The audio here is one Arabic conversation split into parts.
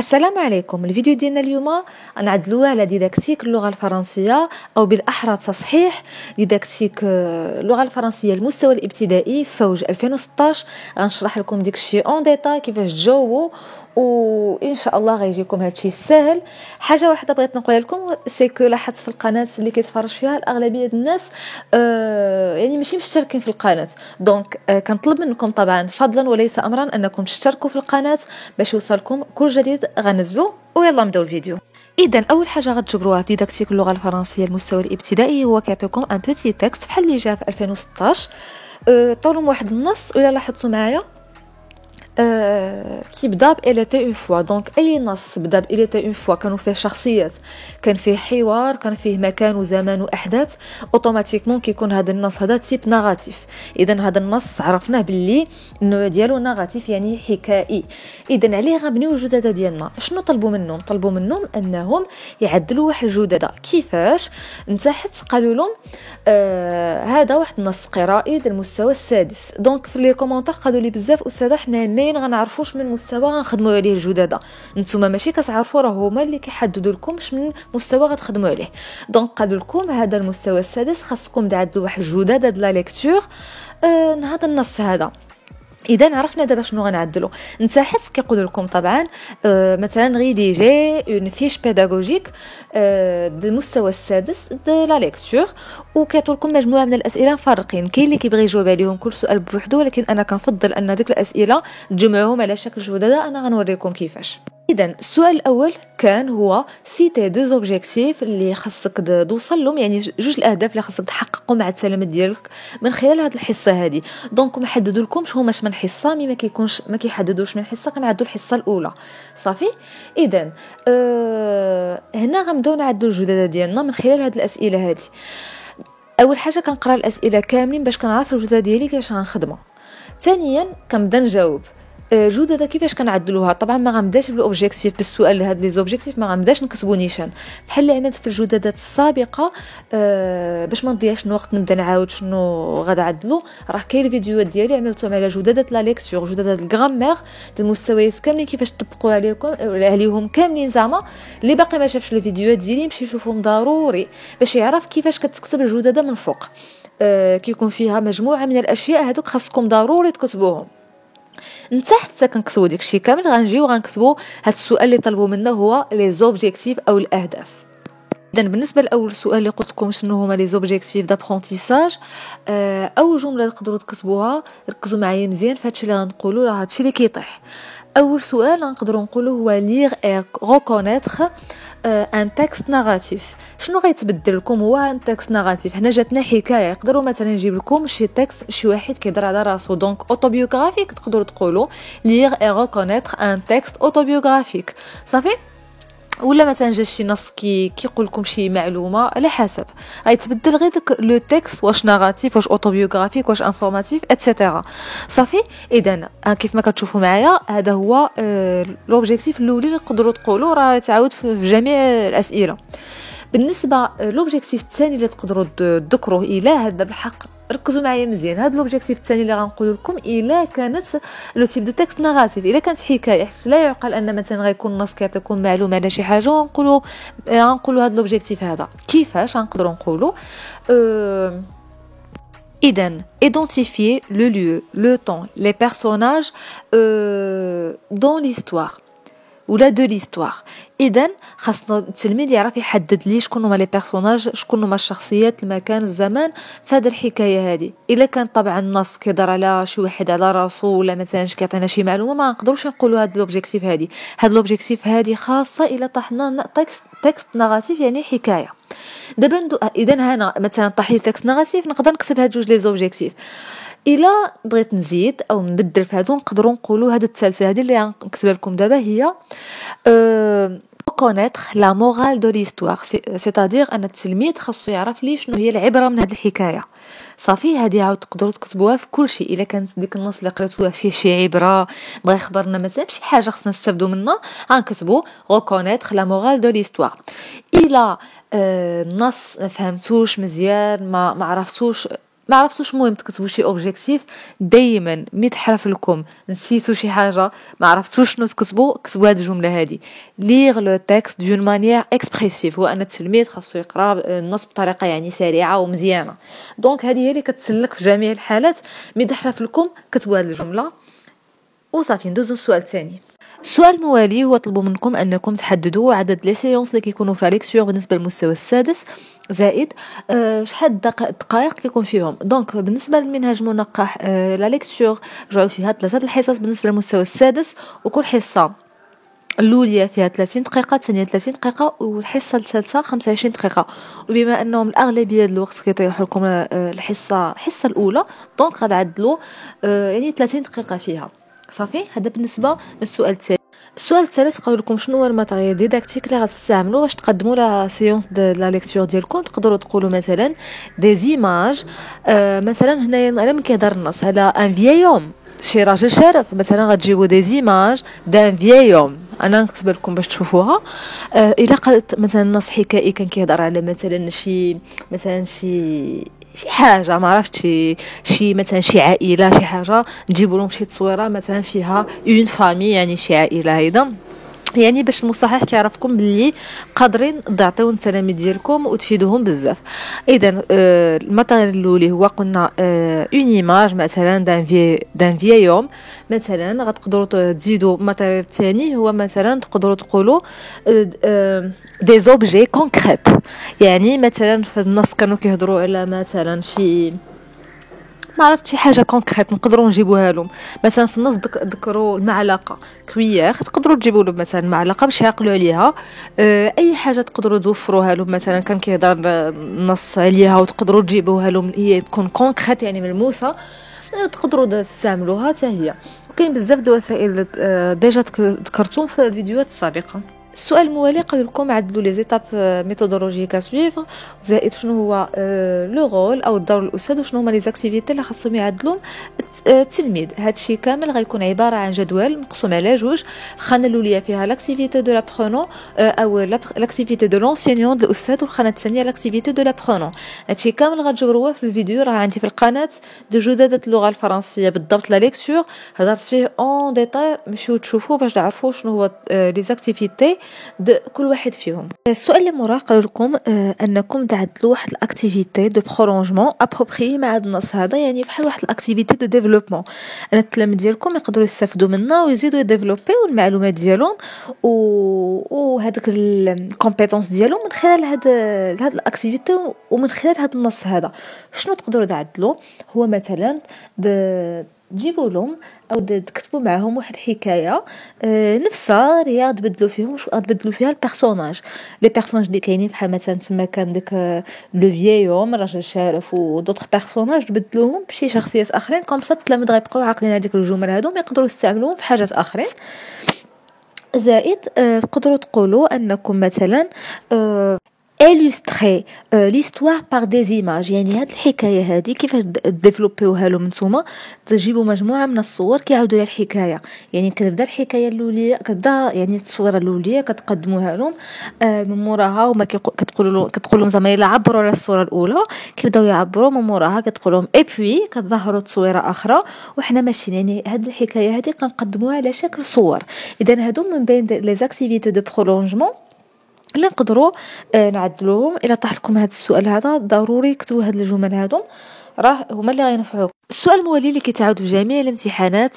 السلام عليكم. الفيديو ديالنا اليوم غنعدلوه على ديداكتيك اللغه الفرنسيه او بالاحرى تصحيح ديداكتيك اللغه الفرنسيه المستوى الابتدائي فوج 2016. غنشرح لكم داكشي اون ديتاي كيفاش تجاوبوا، وان شاء الله غيجيكم هادشي سهل. حاجه واحده بغيت نقولها لكم سي كو لاحظت في القناه اللي كيتفرج فيها الاغلبيه الناس يعني ماشي مشتركين في القناه، دونك كنطلب منكم طبعا فضلا وليس امرا انكم تشتركوا في القناه باش يوصلكم كل جديد غنزلو. ويلا نبداو الفيديو. اذا اول حاجه غتجبروها في ديداكتيك اللغه الفرنسيه المستوى الابتدائي هو كيعطيكم ان بيتي تكست بحال اللي جا في 2016. طولوا واحد النص ولا لاحظتوا معايا كيبدا ب il était une fois. دونك اي نص بدا ب il était une fois كانوا فيه شخصيات، كان فيه حوار، كان فيه مكان وزمان واحداث، اوتوماتيكمون كيكون هذا النص هذا تيب نغاتيف. اذا هذا النص عرفناه باللي النوع ديالو نغاتيف يعني حكائي. اذا عليه غنبنيو الجدده ديالنا. شنو طلبوا منهم انهم يعدلوا واحد الجدده. كيفاش؟ نتاحت قالوا لهم هذا واحد النص قرائي ديال المستوى السادس. دونك في لي كومونتير قالوا لي بزاف استاذه حنا منين غنعرفوش من مستوى غنخدموا عليه الجدده؟ نتوما ماشي كتعرفوا، راه هما اللي كيحددوا لكم من مستوى غتخدموا عليه. دونك قالوا لكم هذا المستوى السادس خاصكم تعدلوا واحد الجدده د لا ليكتور هذا النص هذا. اذا عرفنا دابا شنو غنعدلوا. نتاحت كيقولوا لكم طبعا مثلا ريديجي اون فيش بيداغوجيك المستوى السادس د لا ليكتور، وكيعطوا لكم مجموعه من الاسئله مفرقين. كاين اللي كيبغي يجاوب عليهم كل سؤال بوحدو، ولكن انا كنفضل ان ديك الاسئله تجمعوهم على شكل جدده. انا غنوريكم كيفاش. اذا السؤال الاول كان هو سيتي دو زوبجيكتيف اللي خاصك توصل لهم، يعني جوج الاهداف اللي خاصك تحققهم مع التلاميذ ديالك من خلال هذه الحصه هذه. دونك ما حددوا لكمش هما من حصه، ما كيكونش ما كيحددوش من حصه، كنعدوا الحصه الاولى صافي. اذا هنا غنبداو نعدوا الجدده ديالنا من خلال هذه الاسئله هذه. اول حاجه كنقرا الاسئله كاملين باش كنعرف الجدده ديالي كيفاش غنخدمها. ثانيا كنبدا نجاوب جدده كيفاش كنعدلوها. طبعا ما غنبداش بالاوبجيكتيف بالسؤال هاد لي زوبجيكتيف ما غنبداش نكتبو نيشان بحال اللي عملت في الجددات السابقه باش ما نضيعش الوقت نبدا نعاود شنو غنعدلو. راه كاين الفيديوهات ديالي عملتهم على جددات لا ليكتور، جددات الغرامير المستويات كاملين كيفاش تطبقوا عليهم كاملين. زعما اللي باقي ما شافش الفيديوهات ديالي يمشي يشوفهم ضروري باش يعرف كيفاش كتكتب الجدده من فوق. كيكون فيها مجموعه من الاشياء هذوك خاصكم ضروري تكتبوهم. نتاحت حتى كنكتبوا داكشي كامل غنجيو غنكتبوا هاد السؤال اللي طلبوا منا هو لي زوبجيكتيف او الاهداف. اذا بالنسبه لاول سؤال اللي قلت لكم شنو هما لي زوبجيكتيف دابرونتيساج، اول جمله تقدروا تكتبوها، ركزوا معايا مزيان في هادشي اللي غنقولوا، راه هادشي اللي كيطيح. اول سؤال نقدروا نقولوا هو ليغ اي ريكونيتر ان تكست ناراتيف. شنو غيتبدل لكم هو ان تكست ناراتيف؟ هنا جاتنا حكايه، يقدروا مثلا نجيب لكم شي تكست شي واحد كيهضر على راسو، دونك اوتوبيوغرافيك تقدروا تقولوا ليغ اي ريكونيتر ان تكست اوتوبيوغرافيك صافي. ولا مثلا جا شي نص كيقول لكم شي معلومه، على حسب غيتبدل غير داك لو تكست، واش ناراتيف واش اوتوبيوغرافيك واش انفورماتيف اتسيتيرا صافي. اذا كيف ما كتشوفوا معايا هذا هو لوبجيكتيف الاولي اللي تقدروا تقولوا راه تعاود في جميع الاسئله. بالنسبه لوبجيكتيف الثاني اللي تقدروا تذكروه الى هذا بالحق، ركزوا معايا مزيان. هذا لوبجيكتيف الثاني اللي غنقول لكم الا كانت لو تيب دو تكست ناراتيف، الا كانت حكايه، حيت لا يعقل ان مثلا غيكون نص كيعطيكم معلومه على شي حاجه ونقولوا هذا لوبجيكتيف هذا. كيفاش غنقدروا نقولوا اذا identifier le lieu, le temps, les personnages dans l'histoire ولا دو ليستوار. اذا خاصنا التلميذ يعرف يحدد لي شكون هما لي بيرسوناج، شكون هما الشخصيات، المكان، الزمان في هذه الحكايه هذه. الا كان طبعا النص كيهضر على شي واحد على راسو ولا مثلا كيعطينا شي معلومه، ما نقدروش نقولوا هذا لوبجيكتيف هذه. هذا لوبجيكتيف هذه خاصه الا طحنا تكست ناراتيف يعني حكايه. دابا اذا هنا مثلا طاح تكست ناراتيف نقدر نكتب هاد جوج لي زوبجيكتيف. الا بغيت نزيد او نبدل في هادو نقدروا نقولوا هذا الثالثه هذه اللي غنكتبها لكم دابا هي connaître la morale de l'histoire. c'est-à-dire ان التلميذ خاصو يعرف لي شنو هي العبره من هذه الحكايه صافي. هذه عاود تقدروا تكتبوها في كل شيء. الا كانت ديك النص اللي قريتوه فيه شي عبره بغى يخبرنا مثلا بشي حاجه خصنا نستافدوا منها، غنكتبوا reconnaître la morale de l'histoire. الا النص ما فهمتوش مزيان، ما عرفتوش ما عرفتوش المهم تكتبوا شي اوبجيكتيف دائما ملي تحرف لكم نسيتوا شي حاجه ما عرفتوش شنو تكتبوا كتبوا هذه الجمله هذه ليغ لو تكست دون مانيير اكسبريسيف هو ان التلميذ خاصو يقرا النص بطريقه يعني سريعه ومزيانه دونك هذه هي اللي كتسلك في جميع الحالات ملي تحرف لكم كتبوا هذه الجمله وصافي. ندوزو السؤال الثاني. السؤال الموالي هو طلبوا منكم انكم تحددوا عدد لي سيونس اللي كيكونوا في لا ليكتور بالنسبه للمستوى السادس زائد شحال دقائق كيكون فيهم. دونك بالنسبه للمنهج المنقح لا ليكتور رجعوا فيها 3 الحصص بالنسبه للمستوى السادس وكل حصه الاولى فيها 30 دقيقه الثانيه 30 دقيقه والحصه الثالثه 25 دقيقه. وبما انهم الاغلبيه ديال الوقت كيطيحوا لكم الحصه الاولى دونك غنعدلوا يعني 30 دقيقه فيها صافي. هذا بالنسبه للسؤال الثاني. السؤال الثالث قالوا لكم شنو هو الماتيريال ديداكتيك اللي غتستعملوا باش تقدموا لا سيونس دو لا ليكتور ديالكم. تقدروا تقولوا مثلا دي زيماج مثلا هنايا على من كيهضر النص على ان فييوم شي راجل شارف مثلا غتجيبوا دي زيماج دان فييوم انا نكتب لكم باش تشوفوها. الا قالت مثلا نص حكائي كان كيهضر على مثلا شي حاجه ما عرفتش شي مثلا شي عائله شي حاجه نجيبوا لهم شي تصويره مثلا فيها اون فامي يعني شي عائله هيدا يعني باش المصحح كيعرفكم باللي قادرين تعطيو التلاميذ ديالكم وتفيدوهم بزاف. اذا الماتيريال الاولي هو قلنا اون ايماج مثلا دان فييوم مثلا غتقدروا تزيدوا الماتيريال الثاني هو مثلا تقدروا تقولوا دي زوبجي كونكريت يعني مثلا في النص كانوا كيهضروا على مثلا شي ما عرفت شي حاجه كونكريت نقدروا نجيبوها لهم مثلا في النص ذكروا المعلقه كويير تقدروا تجيبوا لهم مثلا معلقه باش يعقلوا عليها. اي حاجه تقدروا توفروها لهم مثلا كان كيهضر النص عليها وتقدروا تجيبوها لهم هي تكون كونكريت يعني ملموسه تقدروا تستعملوها حتى هي. وكاين بزاف د وسائل ديجا ذكرتهم في الفيديوهات السابقه. السؤال الموالي قال لكم عدلوا لي زيتاب ميثودولوجيك سويفر زائد شنو هو لو رول او الدور الاستاذ وشنو هما لي زاكتيفيتي اللي خاصهم يعدلوا التلميذ. هادشي كامل غيكون عباره عن جدول مقسوم على جوج. الخانه الاولى فيها لاكتيفيتي دو لابرونون او لاكتيفيتي دو لونسينيون دو الاستاذ والخانه الثانيه لاكتيفيتي دو لابرونون. هادشي كامل غتجبروه في الفيديو راه عندي في القناه دو جدادة اللغه الفرنسيه بالضبط لا ليكتور هضرت فيه اون ديتاي مشيو تشوفوا باش تعرفوا شنو هو لي زاكتيفيتي كل واحد فيهم. السؤال اللي مراه قال لكم انكم تعدلوا واحد الاكتيفيتي دو برولونجمون ابروبري مع هذا النص هذا يعني بحال واحد الاكتيفيتي دو ديفلوبمون ان التلاميذ ديالكم يقدروا يستافدوا منها ويزيدوا يديفلوبيو المعلومات ديالهم وهذاك الكومبيتونس ديالهم من خلال هاد الاكتيفيتي ومن خلال هذا النص هذا. شنو تقدروا تعدلوا هو مثلا تجيبوا لهم او تكتبوا معهم واحد حكايه نفسها هي تبدلوا فيها البيرسوناج لي بيرسوناج اللي كاينين بحال مثلا تما كان داك لو فييوم راجل شارف ودوطخ بيرسوناج تبدلوهم بشي شخصيات اخرين كوم سا التلاميذ غيبقاو عاقلين هذيك الجمل هادو ما يقدروا يستعملوهم في حاجات اخرين. زائد تقدروا تقولوا انكم مثلا illustrer l'histoire par des images يعني هاد الحكايه هذه كيفاش ديفلوبيوها لهم نتوما تجيبوا مجموعه من الصور كيعاودوا على الحكايه يعني كتبدا الحكايه الاوليه كتبدا يعني التصويره الاوليه كتقدموها لهم من موراها وما كتقولوا لهم زعما يلا عبروا على الصوره الاولى كيبداو يعبروا من موراها كتقول لهم اي بوي كتظهروا تصويره اخرى وحنا ماشيين يعني هاد الحكايه هذه كنقدموها على شكل صور. اذا هادو من بين لي زاكتيفيتي دو برولونجمون اللي نقدروا نعدلوهم. الى طاح لكم هذا السؤال هذا ضروري كتبوا هاد الجمل هادو راه هما اللي غينفعوك. السؤال الموالي اللي كيتعاود في جميع الامتحانات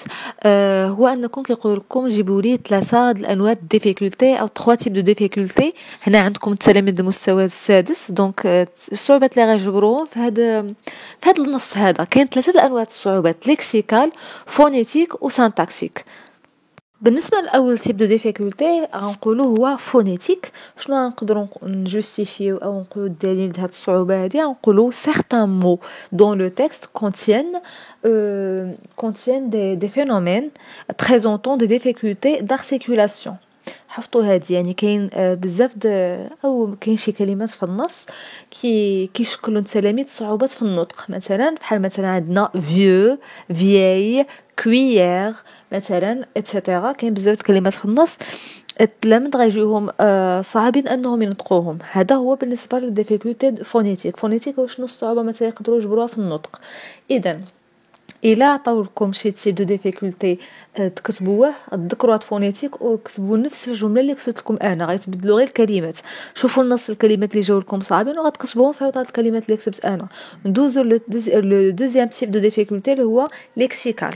هو انكم كيقول لكم جيبوا لي 3 الانواع ديفيكولتي او 3 تيب دو ديفيكولتي. هنا عندكم التلاميذ المستوى السادس دونك الصعوبات اللي غيجبروهم في هذا النص هذا كاين 3 الانواع الصعوبات ليكسيكال فونيتيك وسانتاكسيك. بالنسبه لاول تيب دو ديفيكولتي غنقولوا هو فونيتيك. شنو غنقدروا نجوستيفيو او نقولوا الدليل لهاد الصعوبه هذه غنقولوا certains mots dans le texte contiennent des phénomènes présentant des difficultés d'articulation. حفظوا هادي يعني كاين بزاف او كاين شي كلمات في النص كيشكلوا التلاميذ صعوبات في النطق مثلا بحال مثلا عندنا vieux vieille cuillère مثلا اتسيتيرا كاين بزاف د الكلمات في النص التلاميذ غيجيوهم صعيبين انهم ينطقوهم. هذا هو بالنسبه للديفيكولتي فونيتيك. وشنو الصعوبه مثلا يقدروا يجبروها في النطق؟ اذا الا عطاو لكم شي تيب دو ديفيكولتي تكتبوه، تذكروا هاد فونيتيك وكتبوا نفس الجمله اللي كتبت لكم انا، غيتبدلوا غير الكلمات. شوفوا النص الكلمات اللي جاو لكم صعبين وغتكتبوهم في هاد الكلمات اللي كتبت انا. ندوزو لو دوزيام تيب دو ديفيكولتي اللي هو ليكسيكال.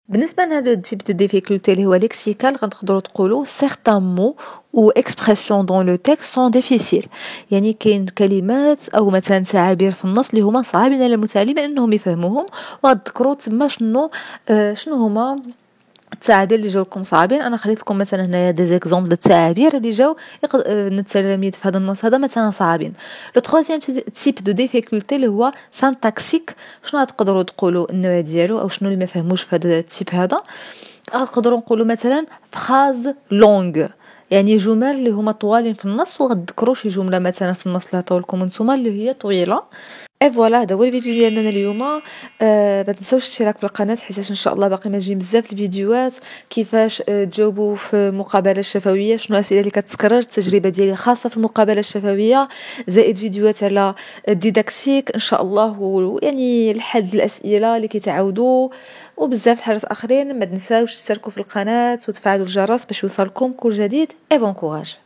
بالنسبه لهذا التيب دو ديفيكولتي اللي هو ليكسيكال، غنقدروا تقولوا certains mots ou expressions dans le texte sont difficiles. يعني كاين كلمات او مثلا تعابير في النص اللي هما صعابين على المتعلم انهم يفهموهم. وغتذكروا تما شنو هما التعابير اللي جاو لكم صعابين. انا خليت لكم مثلا هنايا دي زيكزامبل د التعابير اللي جاو التلاميذ في هذا النص هذا مثلا صعابين. لو ترويزيام تيب دو ديفيكولتي اللي هو سانتاكسيك. شنو غتقدروا تقولوا النوع ديالو او شنو اللي ما فهموش في هذا التيب هذا؟ غنقدروا نقولوا مثلا فراز لونغ، يعني جمل اللي هما طوالين في النص. وغتذكروا شي جمله مثلا في النص اللي عطاو لكم نتوما اللي هي طويله. اي فوالا، هذا هو الفيديو ديالنا اليوم. ما تنساوش الاشتراك في القناه حيت ان شاء الله باقي ما جاي بزاف الفيديوهات كيفاش تجاوبوا في المقابله الشفويه، شنو الاسئله اللي كتكرر، التجربه ديالي خاصه في المقابله الشفويه، زائد فيديوهات على الديداكتيك ان شاء الله، يعني الحل الاسئله اللي كيتعاودوا وبزاف الحاجات اخرين. ما تنساوش تشتركوا في القناه وتفعلوا الجرس باش يوصلكم كل جديد. اي بون كوراج.